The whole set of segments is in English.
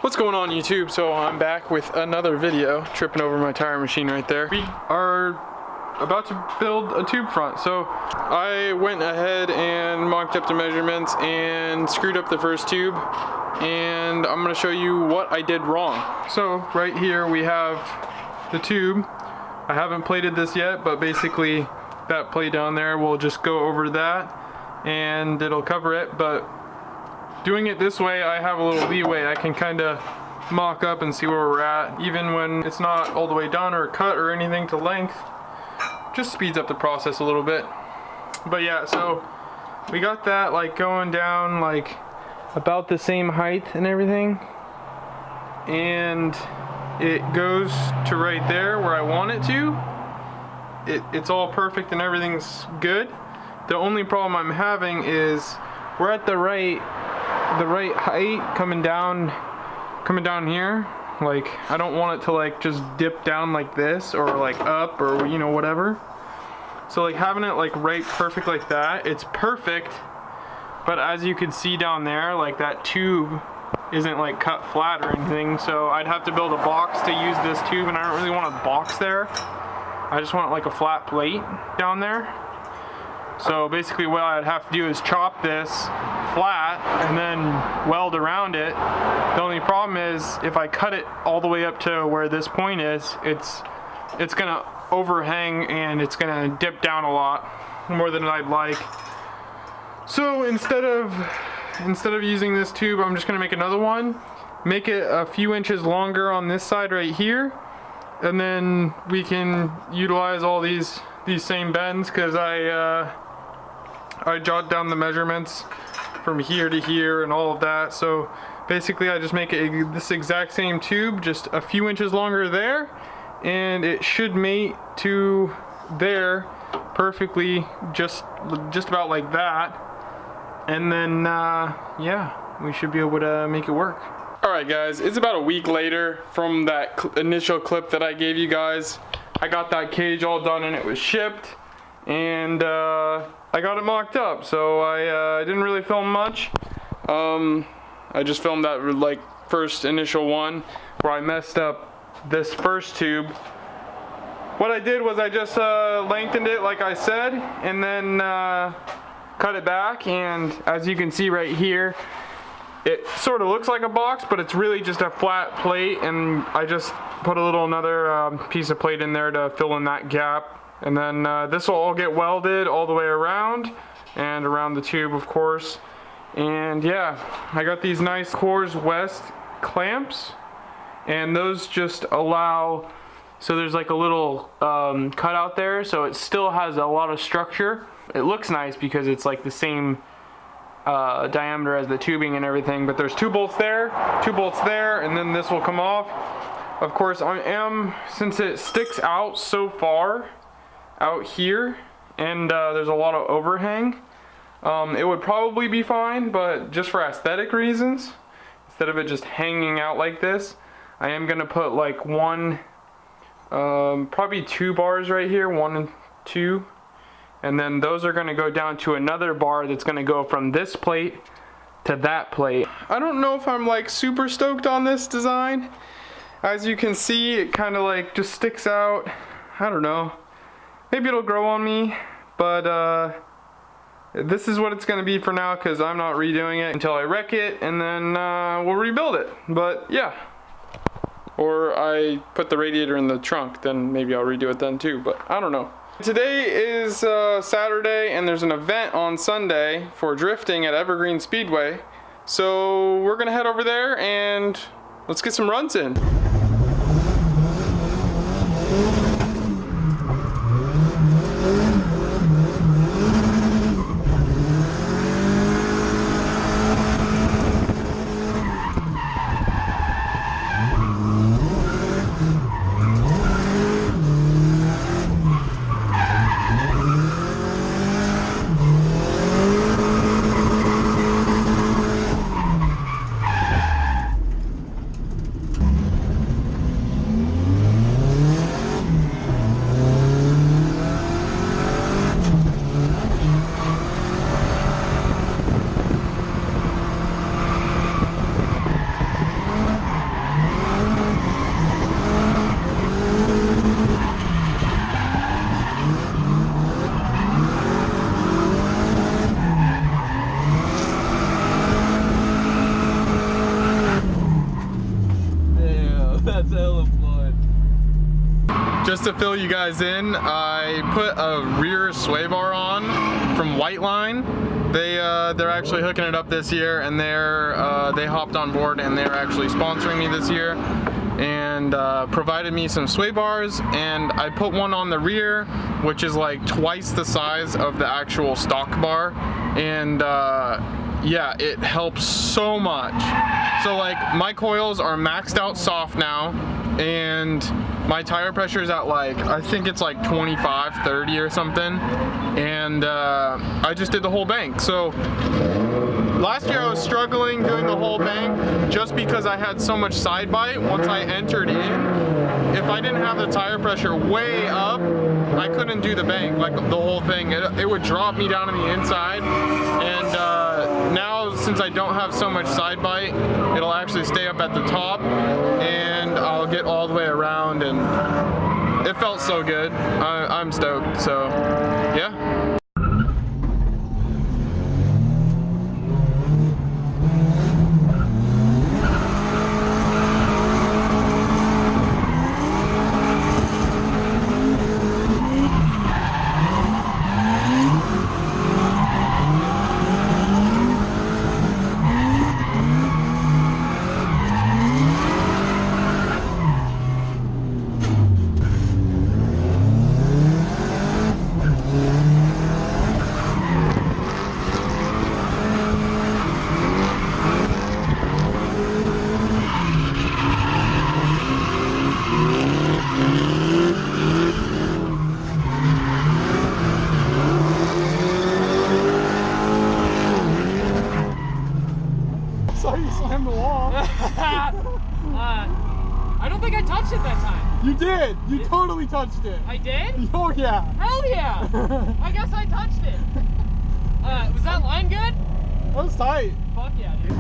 What's going on YouTube? So I'm back with another video, tripping over my tire machine right there. We are about to build a tube front. So I went ahead and mocked up the measurements and screwed up the first tube, and I'm going to show you what I did wrong. So right here we have the tube. I haven't plated this yet, but basically that plate down there will just go over that and it'll cover it. But doing it this way, I have a little leeway. I can kind of mock up and see where we're at, even when it's not all the way done or cut or anything to length. Just speeds up the process a little bit. But yeah, so we got that like going down like about the same height and everything, and it goes to right there where I want it to. It's all perfect and everything's good. The only problem I'm having is we're at the right height coming down here. Like, I don't want it to like just dip down like this or like up or you know whatever. So like having it like right perfect like that, it's perfect. But as you can see down there, like that tube isn't like cut flat or anything, so I'd have to build a box to use this tube, and I don't really want a box there. I just want like a flat plate down there. So basically what I'd have to do is chop this flat and then weld around it. The only problem is if I cut it all the way up to where this point is, it's gonna overhang and it's gonna dip down a lot more than I'd like. So instead of using this tube, I'm just gonna make another one, make it a few inches longer on this side right here, and then we can utilize all these same bends, because I jot down the measurements from here to here and all of that. So basically I just make this exact same tube, just a few inches longer there, and it should mate to there perfectly, just about like that. And then yeah, we should be able to make it work. Alright guys, it's about a week later from that initial clip that I gave you guys. I got that cage all done and it was shipped, and I got it mocked up. So I didn't really film much. I just filmed that like first initial one where I messed up this first tube. What I did was I just lengthened it like I said, and then cut it back, and as you can see right here, it sort of looks like a box, but it's really just a flat plate, and I just put another piece of plate in there to fill in that gap. And then this will all get welded all the way around and around the tube, of course. And yeah, I got these nice Coors West clamps, and those just allow, so there's like a little cutout there, so it still has a lot of structure. It looks nice because it's like the same diameter as the tubing and everything, but there's two bolts there, and then this will come off. Of course, since it sticks out so far out here, and there's a lot of overhang, it would probably be fine, but just for aesthetic reasons, instead of it just hanging out like this, I am gonna put like probably 2 bars right here, 1 and 2, and then those are gonna go down to another bar that's gonna go from this plate to that plate. I don't know if I'm like super stoked on this design. As you can see, it kind of like just sticks out. I don't know. Maybe it'll grow on me, but this is what it's gonna be for now, because I'm not redoing it until I wreck it, and then we'll rebuild it. But yeah. Or I put the radiator in the trunk, then maybe I'll redo it then too, but I don't know. Today is Saturday, and there's an event on Sunday for drifting at Evergreen Speedway. So we're gonna head over there and let's get some runs in. just to fill you guys in, I put a rear sway bar on from White Line. They're actually hooking it up this year, and they hopped on board and they're actually sponsoring me this year, and provided me some sway bars, and I put one on the rear, which is like twice the size of the actual stock bar, and yeah, it helps so much. So like my coils are maxed out soft now, and my tire pressure is at like, I think it's like 25, 30 or something, and I just did the whole bank. So last year I was struggling doing the whole bank just because I had so much side bite once I entered in. If I didn't have the tire pressure way up, I couldn't do the bank, like the whole thing. It would drop me down on the inside, and now since I don't have so much side bite, it'll actually stay up at the top, and I'll get all the way around, and it felt so good. I'm stoked, so yeah. Sorry you slammed the wall. I don't think I touched it that time. You did. You totally touched it. I did? Oh yeah. Hell yeah. I guess I touched it. Was that line good? That was tight. Fuck yeah, dude.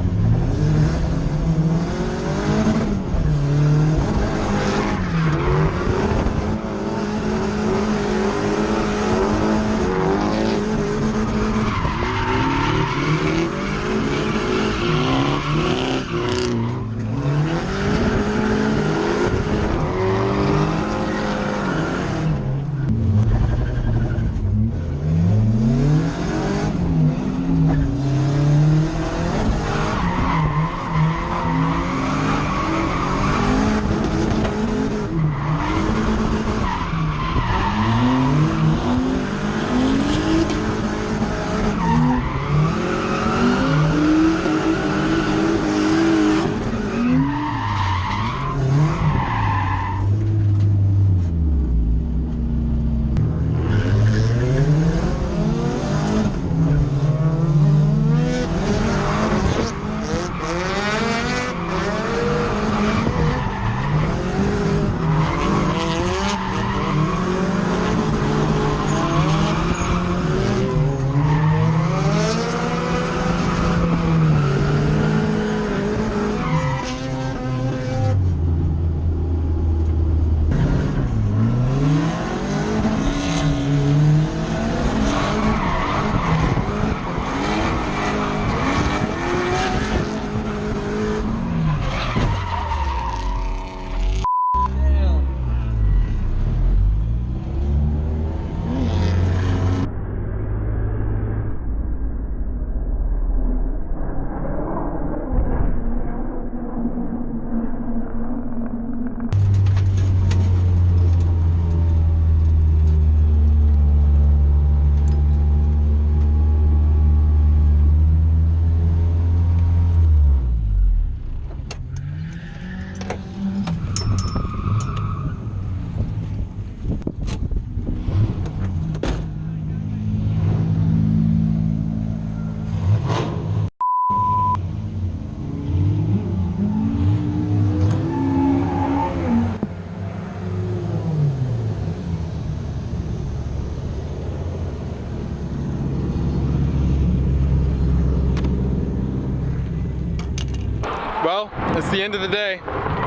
Well, it's the end of the day,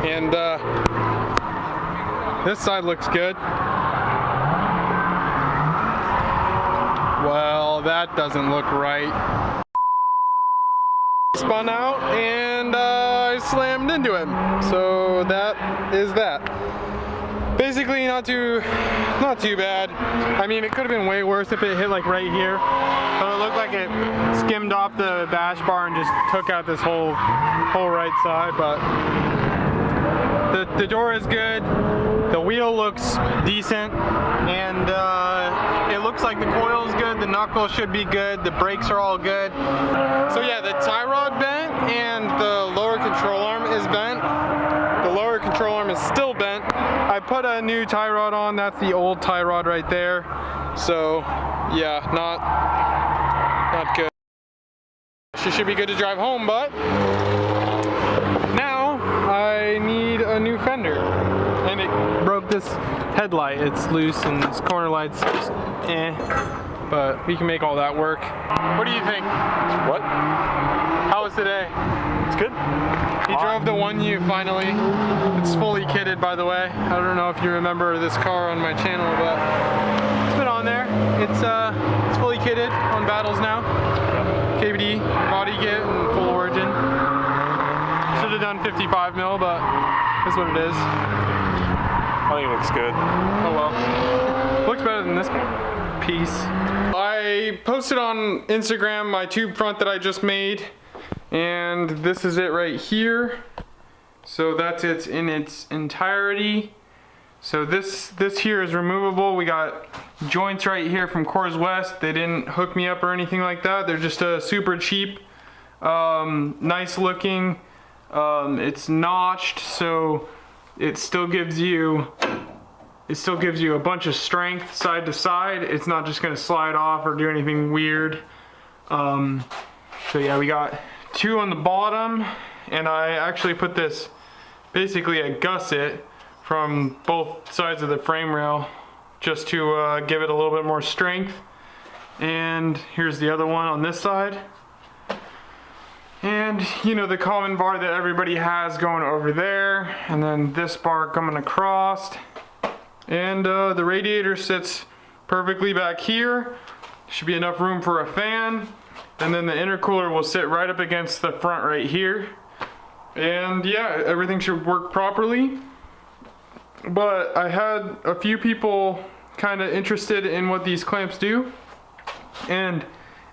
and this side looks good. Well, that doesn't look right. Spun out and I slammed into him. So that is that. Basically, basically not too bad. I mean, it could have been way worse if it hit like right here, but it looked like it skimmed off the bash bar and just took out this whole right side. But the door is good, the wheel looks decent, and it looks like the coil is good, the knuckle should be good, the brakes are all good. So yeah, the tie rod bent and the lower control arm is bent. The lower control arm is still bent. I put a new tie rod on, that's the old tie rod right there. So yeah, not good. She should be good to drive home, but now I need a new fender. And it broke this headlight. It's loose and this corner light's just but we can make all that work. What do you think? What? How was today? It's good. He drove the 1U finally. It's fully kitted, by the way. I don't know if you remember this car on my channel, but it's been on there. It's fully kitted on Battles now. KBD, body kit, and full origin. Should have done 55 mil, but that's what it is. I think it looks good. Oh well. Looks better than this piece. I posted on Instagram my tube front that I just made, and this is it right here. So that's it in its entirety. So this here is removable. We got joints right here from Coors West. They didn't hook me up or anything like that. They're just super cheap, nice looking. It's notched, so it still gives you a bunch of strength side to side. It's not just gonna slide off or do anything weird. So yeah, we got two on the bottom, and I actually put this basically a gusset from both sides of the frame rail just to give it a little bit more strength. And here's the other one on this side. And you know, the common bar that everybody has going over there, and then this bar coming across. And the radiator sits perfectly back here. Should be enough room for a fan. And then the intercooler will sit right up against the front right here. And yeah, everything should work properly. But I had a few people kind of interested in what these clamps do. And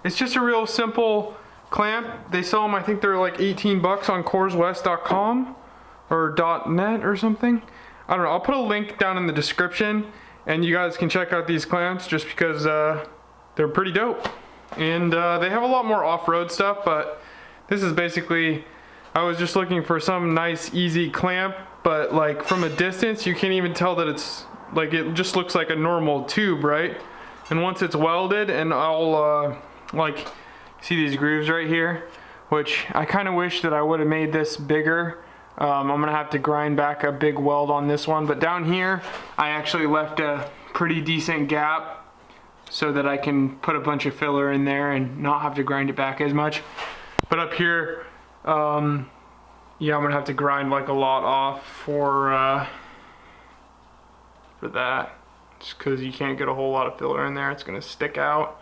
it's just a real simple clamp. They sell them, I think they're like 18 bucks on CoorsWest.com or .net or something. I don't know, I'll put a link down in the description and you guys can check out these clamps just because they're pretty dope. And they have a lot more off-road stuff, but this is basically, I was just looking for some nice easy clamp, but like from a distance you can't even tell that it's like, it just looks like a normal tube, right? And once it's welded, and I'll like, see these grooves right here, which I kind of wish that I would have made this bigger. I'm gonna have to grind back a big weld on this one, but down here I actually left a pretty decent gap so that I can put a bunch of filler in there and not have to grind it back as much. But up here, yeah, I'm gonna have to grind like a lot off for that, just because you can't get a whole lot of filler in there. It's gonna stick out.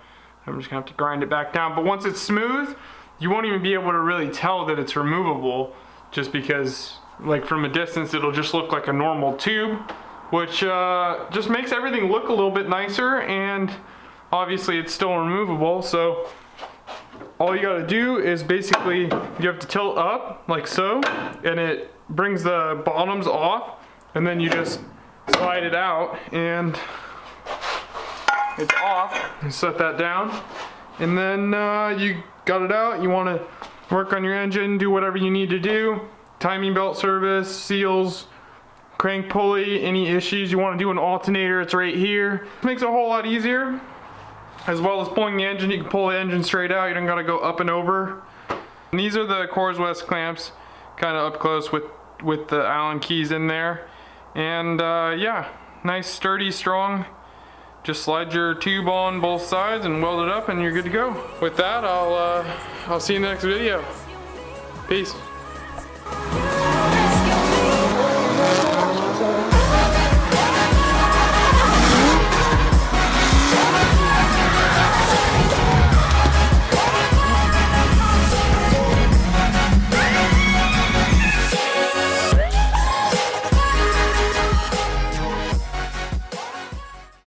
I'm just gonna have to grind it back down. But once it's smooth, you won't even be able to really tell that it's removable, just because like from a distance it'll just look like a normal tube, which just makes everything look a little bit nicer. And obviously it's still removable, so all you gotta do is basically you have to tilt up like so, and it brings the bottoms off, and then you just slide it out and it's off. You set that down, and then you got it out. You want to work on your engine, do whatever you need to do, timing belt service, seals, crank pulley, any issues. You want to do an alternator, it's right here. It makes it a whole lot easier. As well as pulling the engine, you can pull the engine straight out. You don't got to go up and over. And these are the Coors West clamps, kind of up close with the Allen keys in there. And yeah, nice, sturdy, strong. Just slide your tube on both sides and weld it up and you're good to go. With that, I'll see you in the next video. Peace.